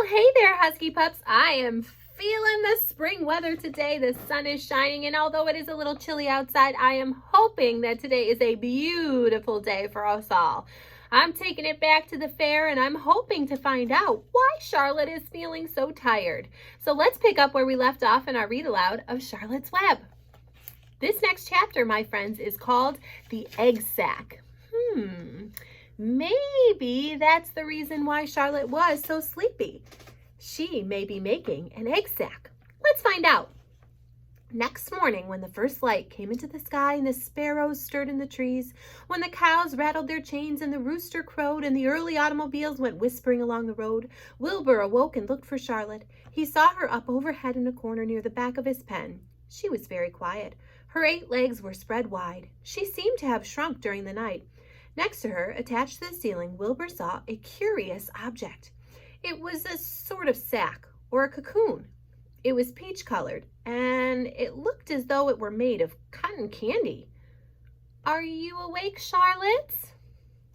Well, hey there, Husky Pups. I am feeling the spring weather today. The sun is shining, and although it is a little chilly outside, I am hoping that today is a beautiful day for us all. I'm taking it back to the fair, and I'm hoping to find out why Charlotte is feeling so tired. So let's pick up where we left off in our read aloud of Charlotte's Web. This next chapter, my friends, is called The Egg Sack. Maybe that's the reason why Charlotte was so sleepy. She may be making an egg sack. Let's find out. Next morning, when the first light came into the sky and the sparrows stirred in the trees, when the cows rattled their chains and the rooster crowed and the early automobiles went whispering along the road, Wilbur awoke and looked for Charlotte. He saw her up overhead in a corner near the back of his pen. She was very quiet. Her 8 legs were spread wide. She seemed to have shrunk during the night. Next to her, attached to the ceiling, Wilbur saw a curious object. It was a sort of sack or a cocoon. It was peach-colored, and it looked as though it were made of cotton candy. "Are you awake, Charlotte?"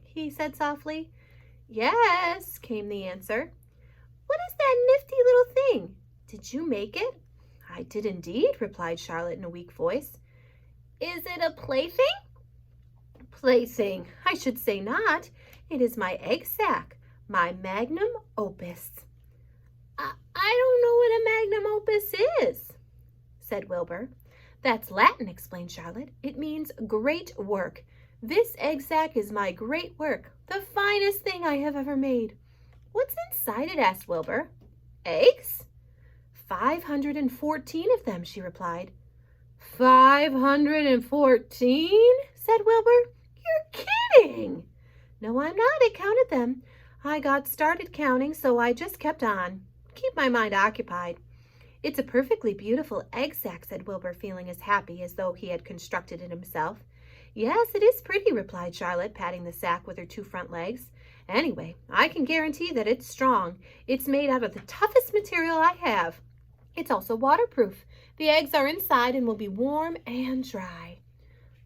he said softly. "Yes," came the answer. "What is that nifty little thing? Did you make it?" "I did indeed," replied Charlotte in a weak voice. "Is it a plaything?" "Plaything? I should say not. It is my egg sack, my magnum opus." I don't know what a magnum opus is," said Wilbur. "That's Latin," explained Charlotte. "It means great work. This egg sack is my great work, the finest thing I have ever made." "What's inside it?" asked Wilbur. "Eggs?" 514 of them," she replied. 514? said Wilbur. "You're kidding." "No, I'm not. I counted them. I got started counting, so I just kept on. Keep my mind occupied." "It's a perfectly beautiful egg sack," said Wilbur, feeling as happy as though he had constructed it himself. "Yes, it is pretty," replied Charlotte, patting the sack with her 2 front legs. "Anyway, I can guarantee that it's strong. It's made out of the toughest material I have. It's also waterproof. The eggs are inside and will be warm and dry."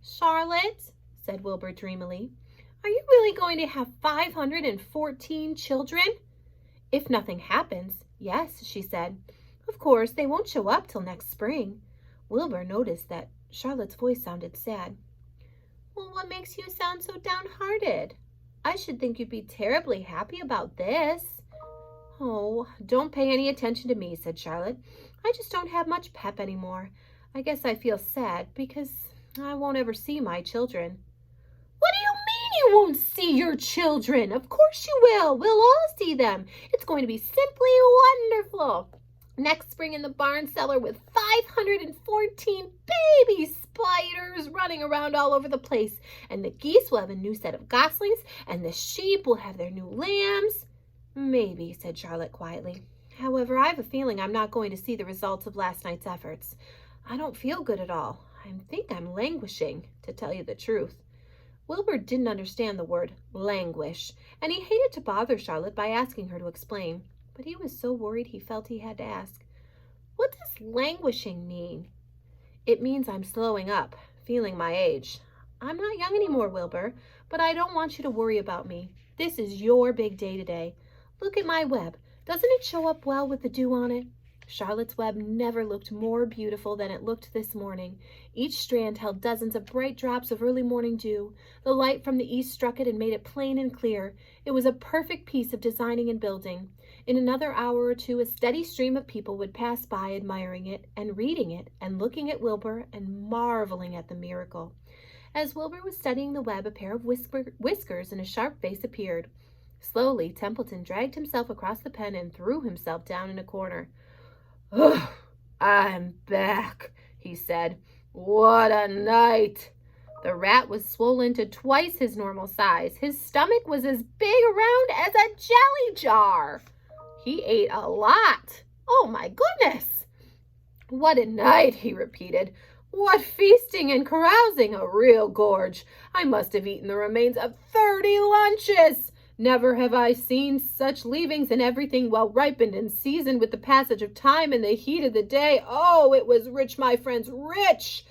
"Charlotte," said Wilbur dreamily, "are you really going to have 514 children?" "If nothing happens, yes," she said. "Of course, they won't show up till next spring." Wilbur noticed that Charlotte's voice sounded sad. "Well, what makes you sound so downhearted? I should think you'd be terribly happy about this." "Oh, don't pay any attention to me," said Charlotte. "I just don't have much pep anymore. I guess I feel sad because I won't ever see my children." "What do you mean you won't see your children? Of course you will. We'll all see them. It's going to be simply wonderful. Next spring in the barn cellar with 514 baby spiders running around all over the place. And the geese will have a new set of goslings, and the sheep will have their new lambs." "Maybe," said Charlotte quietly. "However, I have a feeling I'm not going to see the results of last night's efforts. I don't feel good at all. I think I'm languishing, to tell you the truth." Wilbur didn't understand the word languish, and he hated to bother Charlotte by asking her to explain, but he was so worried he felt he had to ask. "What does languishing mean?" "It means I'm slowing up, feeling my age. I'm not young anymore, Wilbur, but I don't want you to worry about me. This is your big day today. Look at my web. Doesn't it show up well with the dew on it?" Charlotte's web never looked more beautiful than it looked this morning. Each strand held dozens of bright drops of early morning dew. The light from the east struck it and made it plain and clear. It was a perfect piece of designing and building. In another hour or two, a steady stream of people would pass by, admiring it and reading it and looking at Wilbur and marveling at the miracle. As Wilbur was studying the web, a pair of whiskers and a sharp face appeared. Slowly, Templeton dragged himself across the pen and threw himself down in a corner. "Ugh, I'm back," he said. "What a night!" The rat was swollen to twice his normal size. His stomach was as big around as a jelly jar. He ate a lot. "Oh, my goodness!" "What a night," he repeated. "What feasting and carousing, a real gorge. I must have eaten the remains of 30 lunches. Never have I seen such leavings, and everything well ripened and seasoned with the passage of time and the heat of the day. Oh, it was rich, my friends, rich."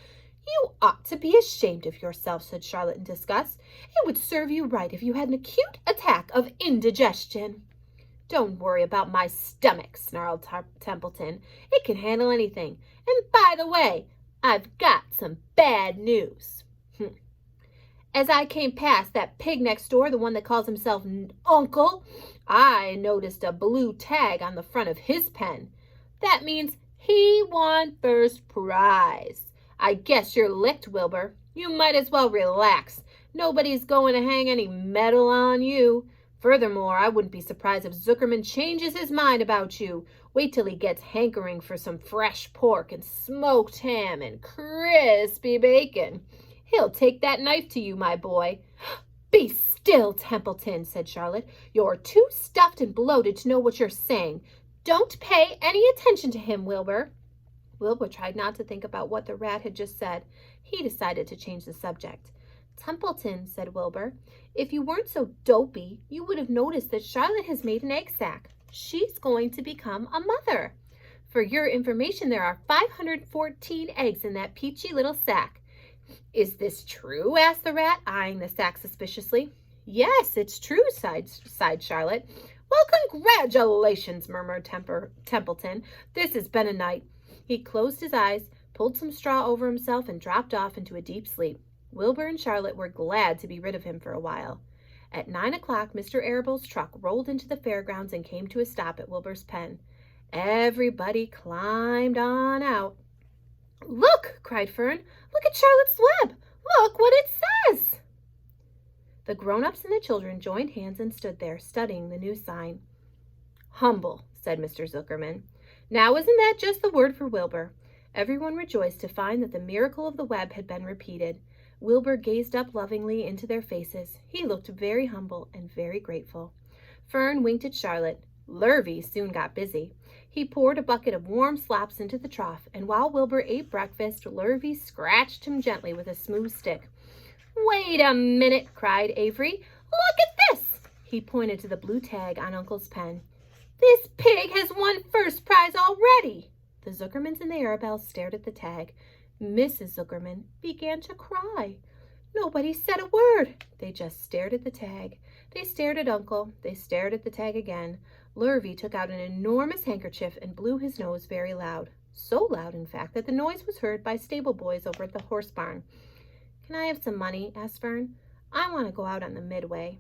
"You ought to be ashamed of yourself," said Charlotte in disgust. "It would serve you right if you had an acute attack of indigestion." Don't worry about my stomach, snarled Templeton. It can handle anything. And by the way, I've got some bad news. As I came past that pig next door, the one that calls himself Uncle, I noticed a blue tag on the front of his pen. That means he won first prize. I guess you're licked, Wilbur. You might as well relax. Nobody's going to hang any medal on you. Furthermore, I wouldn't be surprised if Zuckerman changes his mind about you. Wait till he gets hankering for some fresh pork and smoked ham and crispy bacon. He'll take that knife to you, my boy. Be still, Templeton, said Charlotte. You're too stuffed and bloated to know what you're saying. Don't pay any attention to him, Wilbur. Wilbur tried not to think about what the rat had just said. He decided to change the subject. Templeton, said Wilbur, if you weren't so dopey, you would have noticed that Charlotte has made an egg sac. She's going to become a mother. For your information, there are 514 eggs in that peachy little sack. Is this true? Asked the rat, eyeing the sack suspiciously. Yes, it's true, sighed Charlotte. Well, congratulations, murmured Templeton. This has been a night. He closed his eyes, pulled some straw over himself, and dropped off into a deep sleep. Wilbur and Charlotte were glad to be rid of him for a while. At 9 o'clock, Mr. Arabelle's truck rolled into the fairgrounds and came to a stop at Wilbur's pen. Everybody climbed on out. Look, cried Fern. Look at Charlotte's web. Look what it says. The grown-ups and the children joined hands and stood there, studying the new sign. Humble, said Mr. Zuckerman. Now isn't that just the word for Wilbur? Everyone rejoiced to find that the miracle of the web had been repeated. Wilbur gazed up lovingly into their faces. He looked very humble and very grateful. Fern winked at Charlotte. Lurvy soon got busy. He poured a bucket of warm slops into the trough, and while Wilbur ate breakfast, Lurvy scratched him gently with a smooth stick. Wait a minute, cried Avery. Look at this! He pointed to the blue tag on Uncle's pen. This pig has won first prize already. The Zuckermans and the Arabelles stared at the tag. Mrs. Zuckerman began to cry. Nobody said a word. They just stared at the tag. They stared at Uncle. They stared at the tag again. Lurvy took out an enormous handkerchief and blew his nose very loud. So loud, in fact, that the noise was heard by stable boys over at the horse barn. Can I have some money? Asked Fern. I want to go out on the midway.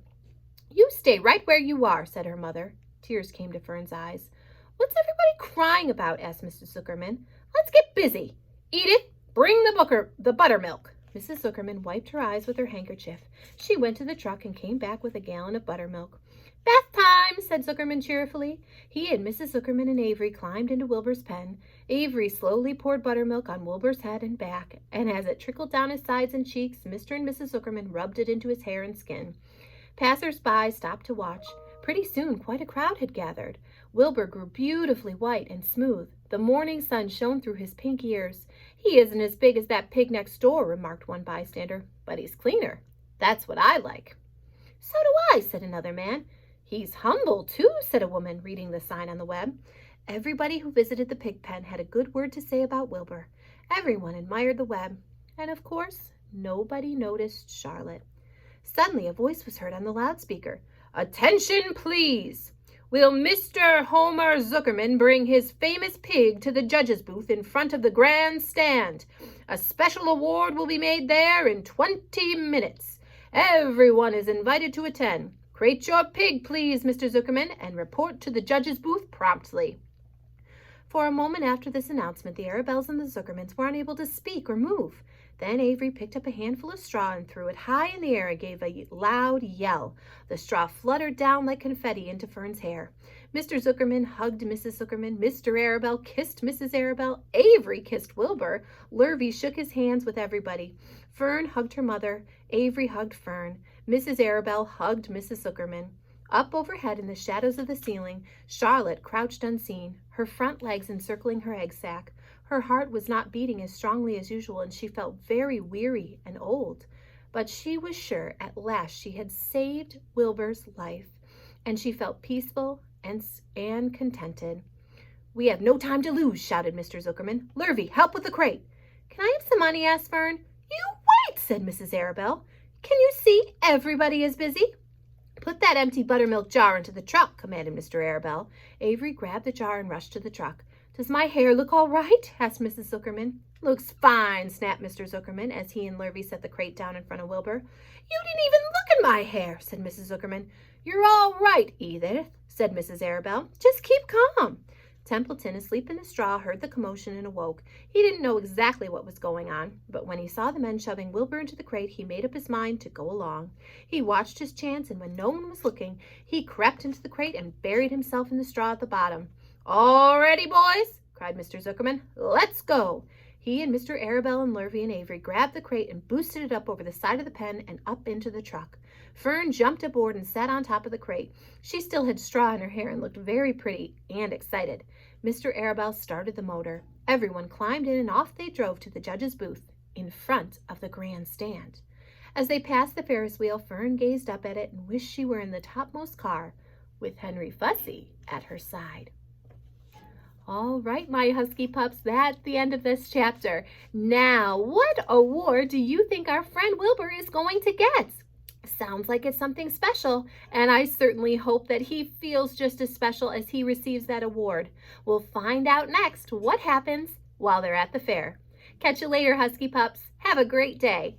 You stay right where you are, said her mother. Tears came to Fern's eyes. What's everybody crying about? Asked Mrs. Zuckerman. Let's get busy. Edith, bring the buttermilk. Mrs. Zuckerman wiped her eyes with her handkerchief. She went to the truck and came back with a gallon of buttermilk. Bath time, said Zuckerman cheerfully. He and Mrs. Zuckerman and Avery climbed into Wilbur's pen. Avery slowly poured buttermilk on Wilbur's head and back, and as it trickled down his sides and cheeks, Mr. and Mrs. Zuckerman rubbed it into his hair and skin. Passers-by stopped to watch. Pretty soon, quite a crowd had gathered. Wilbur grew beautifully white and smooth. The morning sun shone through his pink ears. He isn't as big as that pig next door, remarked one bystander, but he's cleaner. That's what I like. So do I, said another man. He's humble, too, said a woman, reading the sign on the web. Everybody who visited the pig pen had a good word to say about Wilbur. Everyone admired the web. And, of course, nobody noticed Charlotte. Suddenly, a voice was heard on the loudspeaker. Attention, please! Will Mr. Homer Zuckerman bring his famous pig to the judge's booth in front of the grand stand? A special award will be made there in 20 minutes. Everyone is invited to attend. Crate your pig, please, Mr. Zuckerman, and report to the judge's booth promptly. For a moment after this announcement, the Arabelles and the Zuckermans were unable to speak or move. Then Avery picked up a handful of straw and threw it high in the air and gave a loud yell. The straw fluttered down like confetti into Fern's hair. Mr. Zuckerman hugged Mrs. Zuckerman. Mr. Arabelle kissed Mrs. Arabelle. Avery kissed Wilbur. Lurvy shook his hands with everybody. Fern hugged her mother. Avery hugged Fern. Mrs. Arabelle hugged Mrs. Zuckerman. Up overhead in the shadows of the ceiling, Charlotte crouched unseen, her front legs encircling her egg sac. Her heart was not beating as strongly as usual, and she felt very weary and old. But she was sure at last she had saved Wilbur's life, and she felt peaceful and contented. We have no time to lose, shouted Mr. Zuckerman. Lurvy, help with the crate. Can I have some money? Asked Fern. You wait, said Mrs. Arabelle. Can you see everybody is busy? put that empty buttermilk jar into the truck," commanded Mr. Arabelle. Avery grabbed the jar and rushed to the truck. "Does my hair look all right?" asked Mrs. Zuckerman. "Looks fine," snapped Mr. Zuckerman as he and Lurvy set the crate down in front of Wilbur. "You didn't even look at my hair," said Mrs. Zuckerman. "You're all right, Edith," said Mrs. Arabelle. "Just keep calm." Templeton, asleep in the straw, heard the commotion and awoke. He didn't know exactly what was going on, but when he saw the men shoving Wilbur into the crate, he made up his mind to go along. He watched his chance, and when no one was looking, he crept into the crate and buried himself in the straw at the bottom. "All ready, boys?" cried Mr. Zuckerman. "Let's go." He and Mr. Arabelle and Lurvy and Avery grabbed the crate and boosted it up over the side of the pen and up into the truck. Fern jumped aboard and sat on top of the crate. She still had straw in her hair and looked very pretty and excited. Mr. Arabelle started the motor. Everyone climbed in and off they drove to the judge's booth in front of the grandstand. As they passed the Ferris wheel, Fern gazed up at it and wished she were in the topmost car with Henry Fussy at her side. All right, my husky pups, that's the end of this chapter. Now, what award do you think our friend Wilbur is going to get? Sounds like it's something special, and I certainly hope that he feels just as special as he receives that award. We'll find out next what happens while they're at the fair. Catch you later, husky pups. Have a great day.